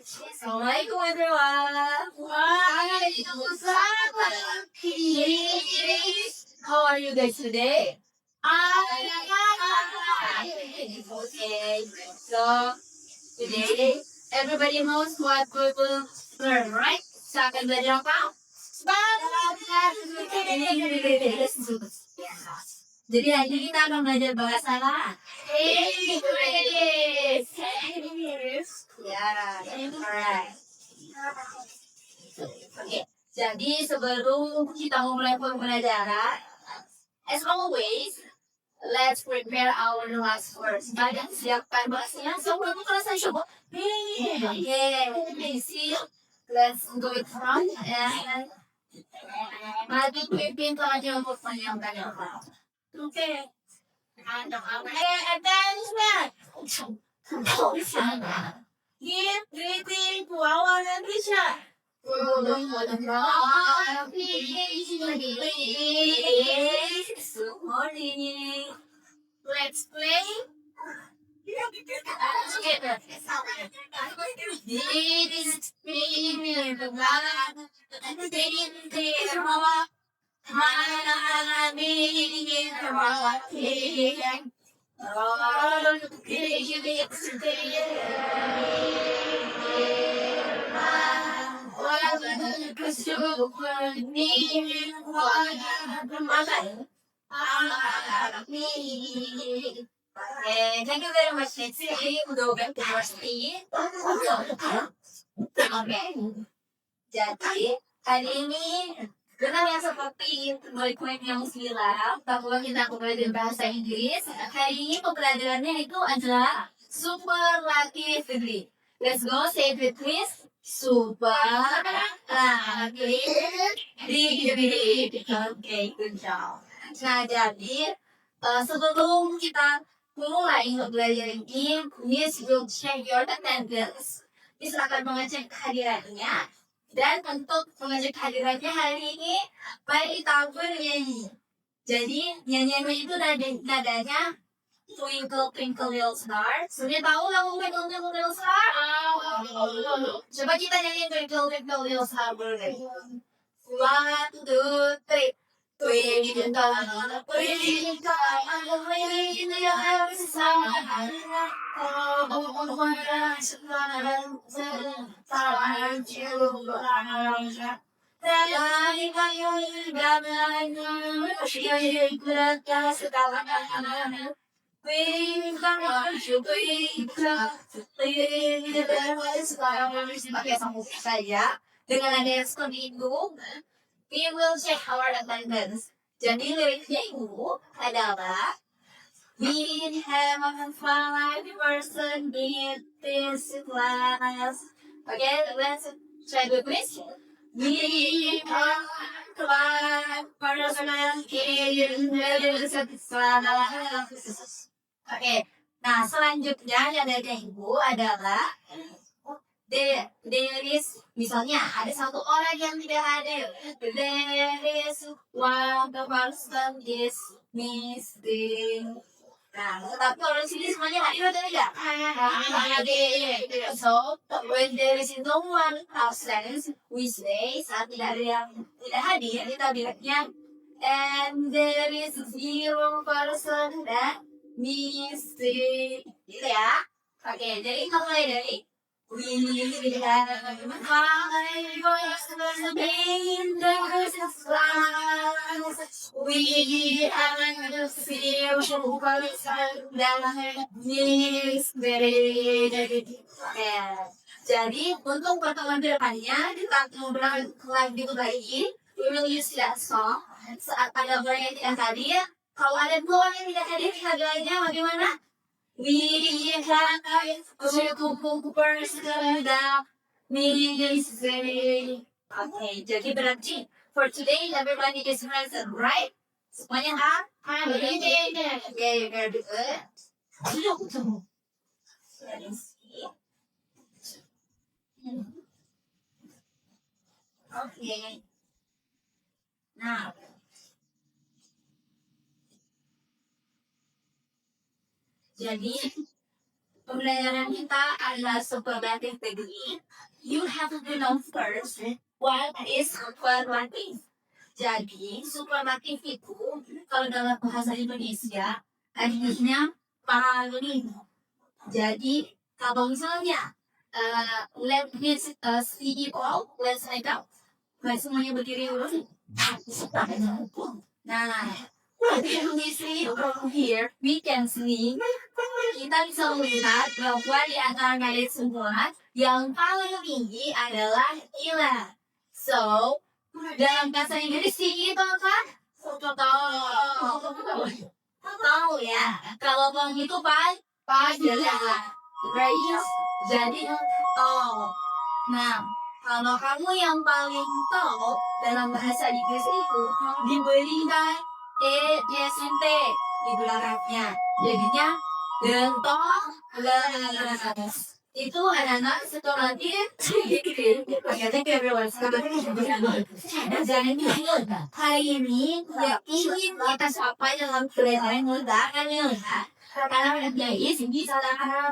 Assalamualaikum everyone. How are you guys today? Okay. So today everybody knows what we will learn, right? So akan belajar apa? Jadi hari ini kita akan belajar bahasa Inggris. Ya, alright. Oke. Jadi sebelum kita mulai pembelajaran, as always, let's prepare our last words. Kalian siapkan bahasanya sebelum kelas coba. Okay, see you. Let's go it front and maju pimpin aja untuk menyampaikan apa. Okay. Attention. Give greeting to our teacher. Good morning. Let's play. Thank you very much, Nancy. Udah pasti. Oke. Jadi hari ini benar yang seperti poin yang bilang bahwa kita akan belajar bahasa Inggris. Hari ini pembelajarannya itu adalah superlative degree. Let's go say it with me. Superlative degree. Oke, good job. Nah, jadi sebelum kita mulai untuk belajar ini, please will check your attendance. Please akan mengecek kehadirannya. Dan untuk mengecek kehadirannya hari ini, baik ditabur nyanyi. Jadi nyanyiannya itu nadanya Twinkle Twinkle Little Star. Sudah tahu lagu Twinkle Twinkle Little Star? Coba kita nyanyiin Twinkle Twinkle Little Star boleh? 1, 2, 3. Twinkle, twinkle, in your star. Pakai sambung saja dengan ada yang seperti itu. We will check our attendance. Jadi liriknya itu adalah we have 5 person in this class. Okay, let's try the quiz. We have 5 person in this class. Oke, nah selanjutnya yang dari ibu adalah there is, misalnya ada satu orang yang tidak hadir. There is one person is missing. Nah, tapi kalau di sini semuanya hadir atau tidak? Hadir. So, when there is no one absent, we say saat tidak ada yang tidak hadir, kita bilangnya and there is 0 person that missing. Gitu ya. Oke, jadi kita mulai dari we have 5 in the class. We have 0 person that missing. Jadi untuk pertemuan depannya kita ngobrol lagi lagi. We will use that song. Saat ada orang yang tidak hadir, kalau ada 2 orang yang tidak hadir, harganya bagaimana? We have 0 person that missing. Okay, jadi berarti for today everybody is present, right? Semuanya okay, very good. Okay. Nah, jadi pembelajaran kita adalah superlative degree. You have to know first what is superlative. Jadi superlatif itu kalau dalam bahasa Indonesia artinya paling. Jadi kalau misalnya let me CEO, let's make up. Semuanya berdiri dulu. Nah, here we can see kita bisa melihat bahwa di antara kalian semua yang paling tinggi adalah Ila. So, dalam bahasa Inggris tinggi itu apa? Tahu ya. Kalau bang itu adalah raise. Jadi tall. Nah, kalau kamu yang paling tall dalam bahasa Inggris itu diberikan ESNT di belakangnya. Jadinya the tall itu anak-anak superlatif. Jadi hari ini yang ingin kita capai dalam pelajaran muda karena guys bisa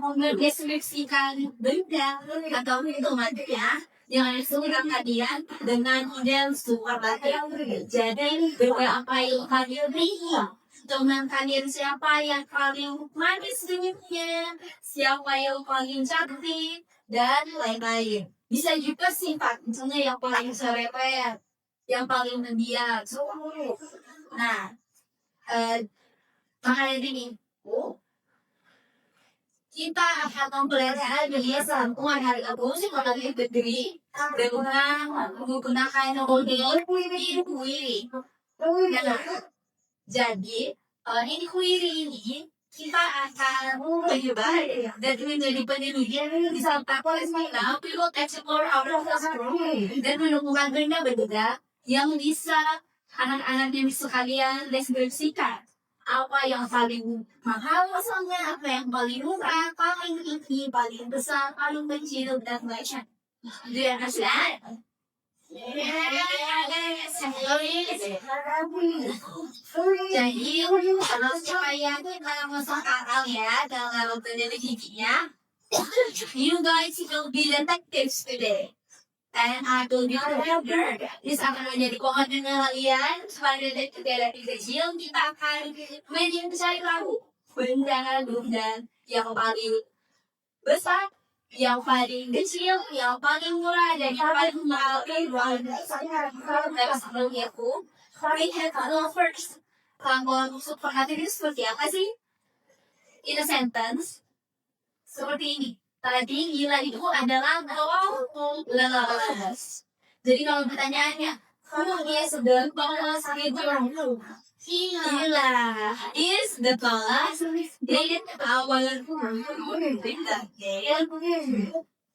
mendeskripsikan benda atau hitungan ya yang disuruhkan kalian dengan model superlatif. Jadi benda apa yang kalian pilih? Teman kalian siapa yang paling manis senyumnya, siapa yang paling cantik, dan lain-lain. Bisa juga sifat, misalnya yang paling serempet, yang paling mendiam. Nah, makanya ini, kita akan mempelajari kebiasaan harga musik melalui negeri dengan menggunakan model query. Jadi, ini query ini kita akan mencoba dan menjadi penelitian di Santa Palestina. We will explore our classroom dan menemukan benda-benda yang bisa anak-anak yang sekalian deskripsikan. Apa yang paling mahal misalnya, apa yang paling murah, paling tinggi, paling besar, paling kecil, dan lain-lain. Do you understand? Jadi kalau supaya kita masuk akal ya dalam penelitiannya, you guys will be detectives today. And I will be remember. This akan menjadi komandan kalian sebagai detektif kecil. Kita akan mencari tahu benda-benda yang paling besar, yang paling kecil, yang paling murah, dan yang paling mahal. Sebelumnya aku, first, kamu superlatif itu seperti apa sih? In a sentence, seperti ini. Tadi gila itu adalah lelas. Jadi kalau pertanyaannya, dia sedang bawa sakit Gila is the tallest in our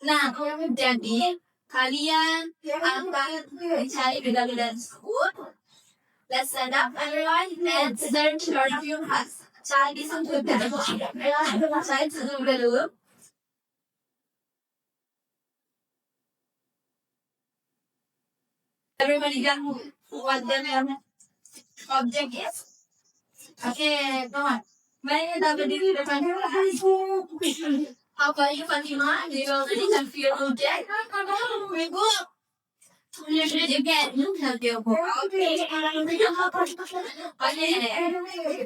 Nah, jadi kalian akan mencari benda-benda tersebut. Let's stand up everyone and search your viewers. Cari sumber dulu. Cari sumber dulu. Everybody got what the object is? Okay, come on. Mày đã berdiri depan apa yang Fatima di dalam feel object? Minggu. You should get you have your book. Okay.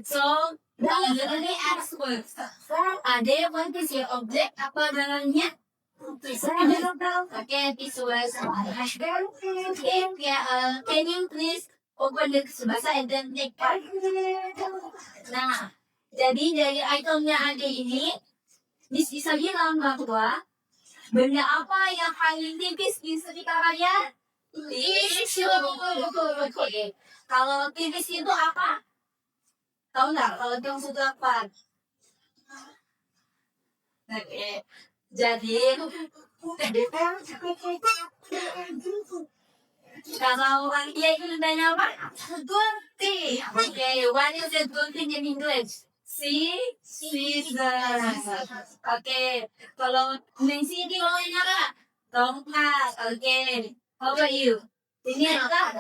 So, they ask words. Ada what is your object? Apa dalamnya? Okay, this was can you please open the bahasa and then take part? Nah, jadi dari itemnya ada ini, bisa bilang bahwa benda apa yang paling tipis di sekitar kalian? Tisu. Kalau tipis itu apa? Tahu nggak? Kalau tisu itu apa? Oke. Jadi kalau dia itu tanya apa? Gunting. Okay, what is the gunting in English? Scissors. Okay, kalau Nancy di bawahnya apa? Tongkat. Okay, how about you? Ini apa?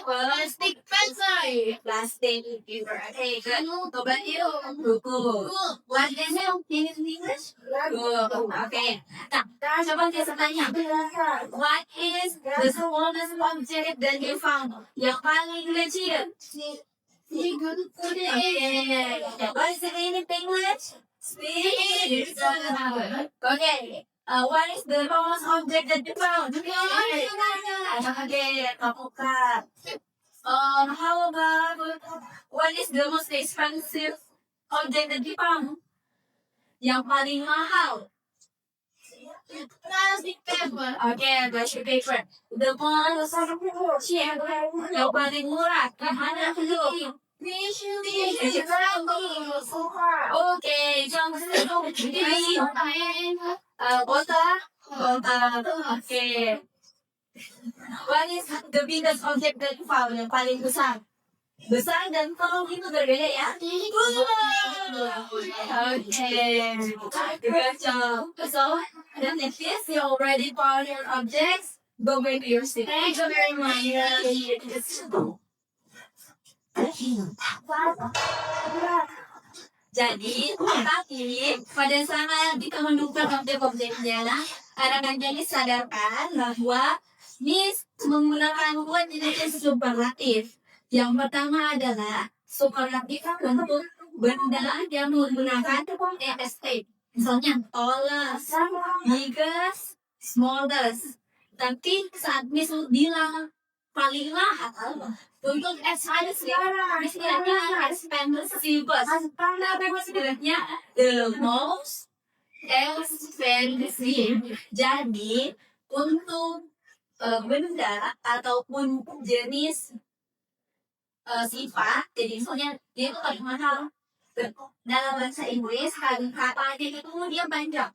Plastic pencil. Plastic paper. Okay, good. How about you? Buku. What is it in English? Buku. Okay. Nah, coba kita tanya. What is the smallest object that you found? Yang paling kecil. Okay. What is it in English? Speed. Okay. What is the smallest object that you found? Okay, kapukat. How about what is the most expensive object that you found? Yang paling mahal. Plastic paper. Okay, plastic paper. The most cheap. Yang paling murah. Gimana dulu? Okay, kota. Okay. What is the biggest object that you found? Yang paling besar. Besar dan tolong itu berbeda ya. Okay. Good job. So, the next is you already found your objects. Go back to your seat. Thank you very much. Jadi, tapi pada saat kita menemukan objek-objeknya, anak-anak sadarkan bahwa Miss menggunakan buat jenis superlatif. Yang pertama adalah superlatif untuk benda yang menggunakan EST. Misalnya tallest, biggest, smallest. Tapi saat Miss bilang paling mahal untuk expensive, istilahnya expensive, istilahnya the most expensive. Jadi untuk benda ataupun jenis sifat, jadi misalnya dia itu paling mahal. Dalam bahasa Inggris kata itu dia panjang,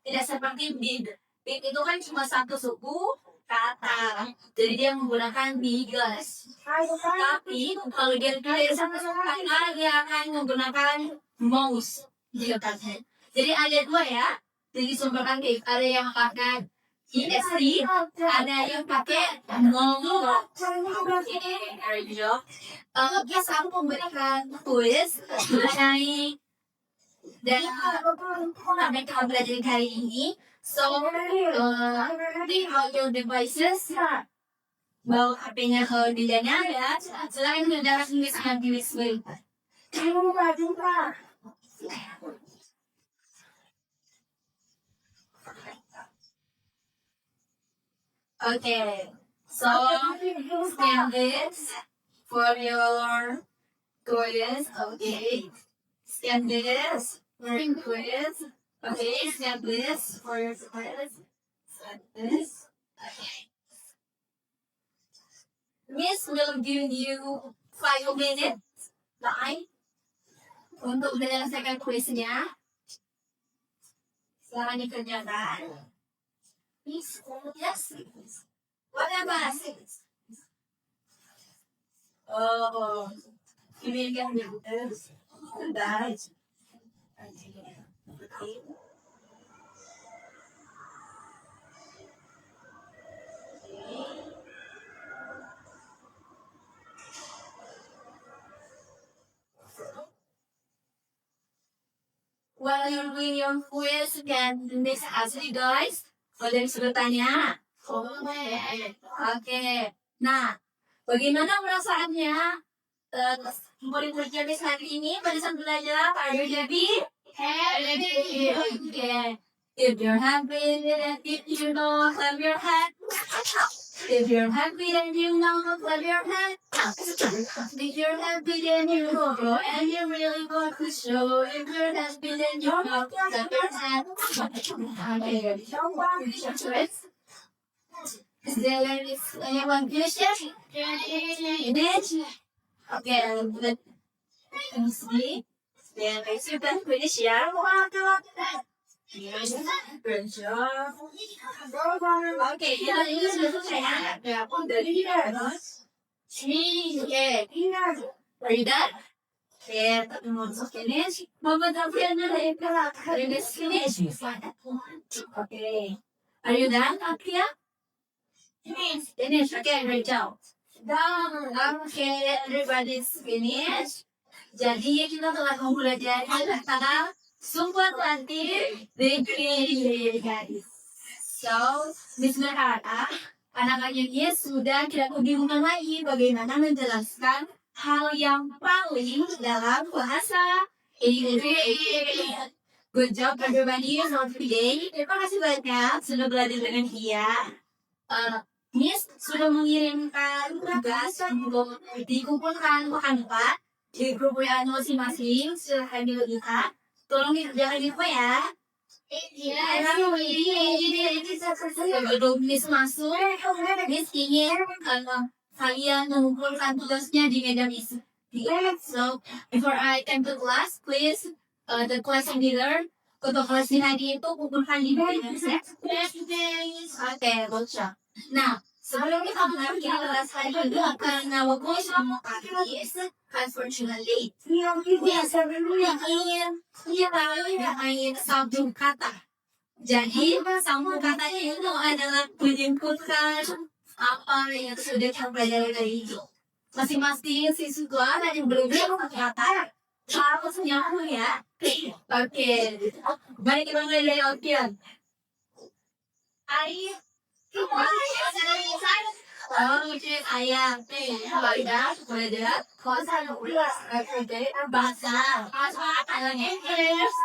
tidak seperti big. Big itu kan cuma satu suku kata, jadi dia menggunakan biggest. Tapi kalau dia dari satu suku kata, dia akan menggunakan most. Jadi ada dua ya, jadi superlatif. Ada yang pakai EST, ada yang pakai ngomong. Biasa aku memberikan tulis mengenai dan mereka belajar kali ini. So, di audio devices, bawa HP-nya ke dirinya ya. Selain mendarat tulisan di display. Okay, so scan this for your quiz. Okay, scan this for your quiz. Okay, scan this for your quiz. Scan this. Okay. Miss will give you 5 minutes time untuk menyelesaikan kuisnya. Selamat dikerjakan. Miss, yes. Whatever. Oh, you will get me this. That. While you're doing your quiz, you can miss asli guys. Ada yang sudah tanya? Oke. Nah, bagaimana perasaannya? Murid-murid Jabis hari ini pada saat belajar, are you happy? Happy. Okay. If you're happy, then you know, clap your hand. If you're happy, then you know, clap your hand. If you're happy, then you know, and you really want to show. If you're happy, then you know, clap your hand. Okay. Is there anyone finished yet? You did? Okay, let me see. Then I see that finish ya. Good job. Okay, ini sudah selesai ya. Ya, pun dari here. Okay. Are you done? Okay, tapi mau finish. Mama tapi ada yang kalah. Are you finish? Okay. Are you done, Akia? Finish. Okay, great job. Done. Okay, everybody's finished. Jadi kita telah mempelajari tentang sumber lantir degree, guys. So, Miss berharap anak-anaknya sudah tidak kebingungan lagi bagaimana menjelaskan hal yang paling dalam bahasa Inggris. Good job everybody for today. Terima kasih banyak sudah belajar dengan dia. Miss sudah mengirimkan tugas untuk dikumpulkan bukan di grup WA masing-masing. Silahkan dilihat. Tolong dikerjakan info ya. Sebelum Miss masuk, Miss ingin kalian mengumpulkan tugasnya di meja Miss. So, before I come to class, please, the class leader, ketua kelas tadi itu kumpulkan di meja Miss ya. Oke, bagus. Nah, sebelum kita mulai kelas hari ini, karena waktu sudah habis, unfortunately, ingin sambung kata. Jadi, sambung katanya itu adalah menyimpulkan apa yang sudah kita pelajari dari itu. Masing-masing siswa dan yang belum kata harus nyambung ya. Oke, baik kita mulai dari Alfian. Ayam, belajar bahasa Inggris,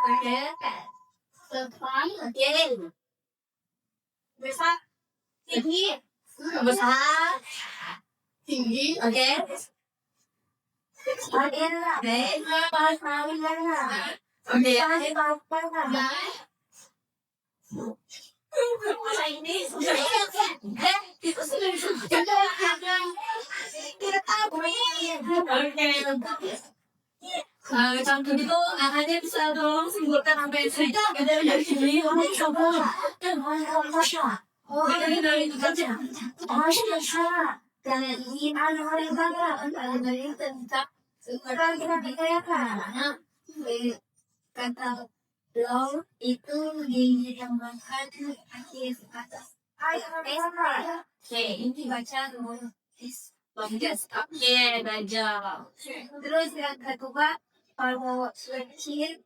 besar, tinggi, oke. Ini itu sudah contoh itu hanya bisa tolong simpulkan sampai cerita dari sini coba dari itu saja dan ini dari tentang sekarang kita bicarakan kata long itu dinamakan akhir atas. Oke, ini baca nulis bagus. Oke, baca. Terus yang kedua, kalau kecil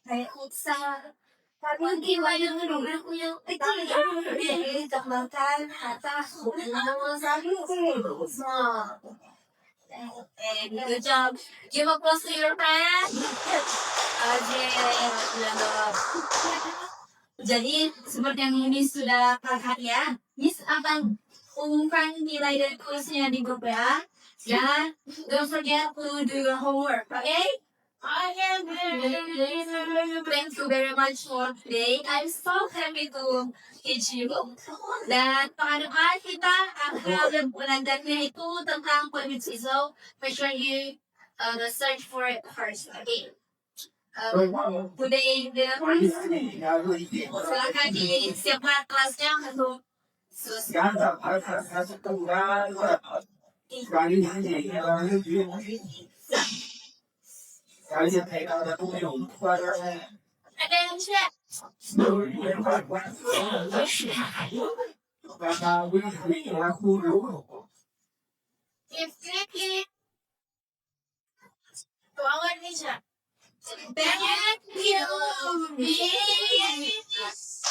kayak usaha. Tapi gimana menurutku itu dikembangkan atas nama satu semua. Good job. Give applause to your friend. Jadi seperti yang ini sudah kakak ya, Miss akan umumkan nilai dari kuisnya di grup ya. Dan don't forget to do your homework, okay? Thank you very much for today. I'm so happy to teach you. Dan pekan-pekan kita akan belajarnya itu tentang poetry. So make sure you search for it first, okay? Today silakan disiapkan kelasnya untuk Thank you.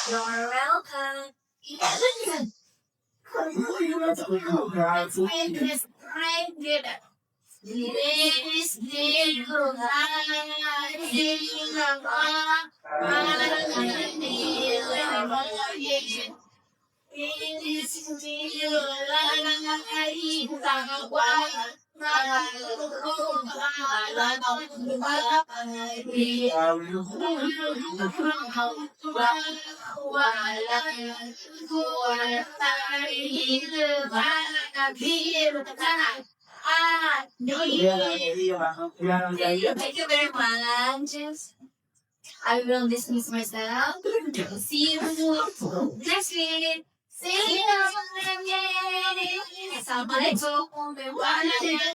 You're welcome. Thank you very much. I will dismiss myself. See you next week. See you. Assalamualaikum.